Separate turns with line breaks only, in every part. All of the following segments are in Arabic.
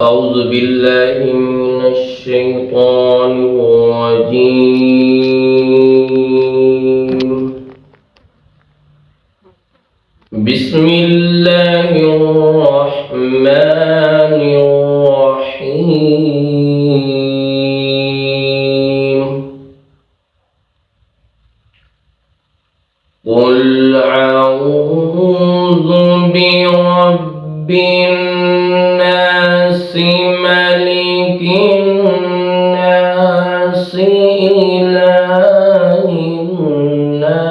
أعوذ بالله من الشيطان الرجيم. بسم الله الرحمن الرحيم. قل أعوذ برب الناس ملك الناس إله الناس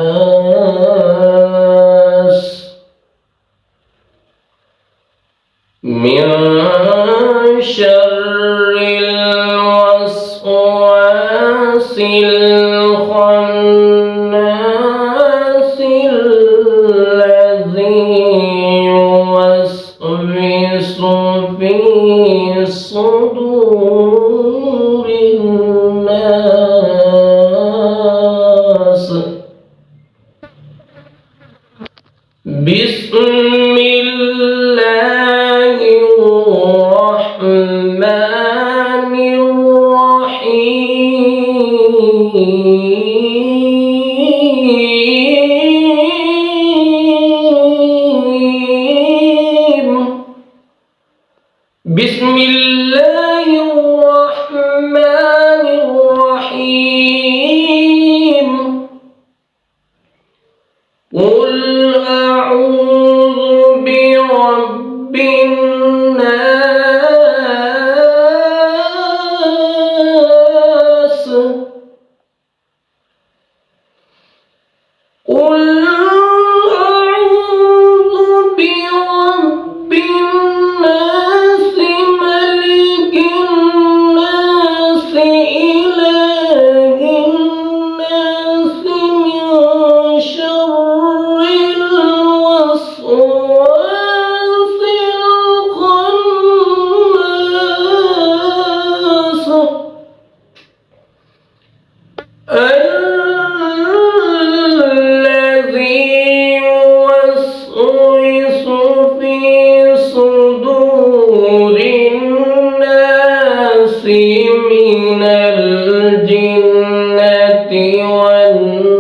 من شر الوسواس الخناس الذي يوسوس في صدور الناس. بسم الله الرحمن الرحيم. بسم الله الرحمن الرحيم. قل أعوذ برب الناس. قل أعوذ برب الناس ملك الناس إله الناس من شر الوسواس الخناس الذي يوسوس في صدور الناس من الجنة والناس.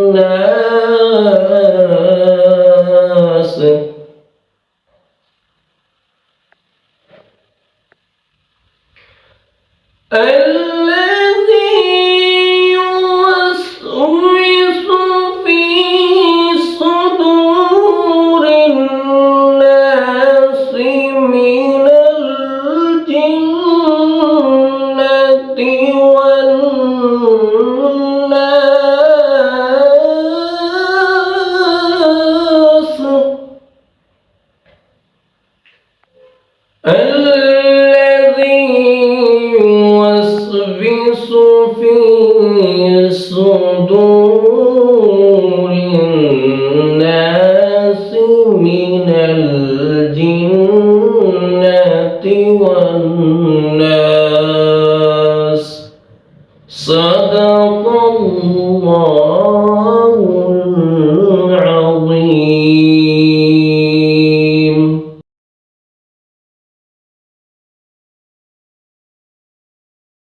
الذي يوسوس في صدور الناس من الجنة والناس. الذي يوسوس في صدور الناس من الجنة والناس. صدق الله.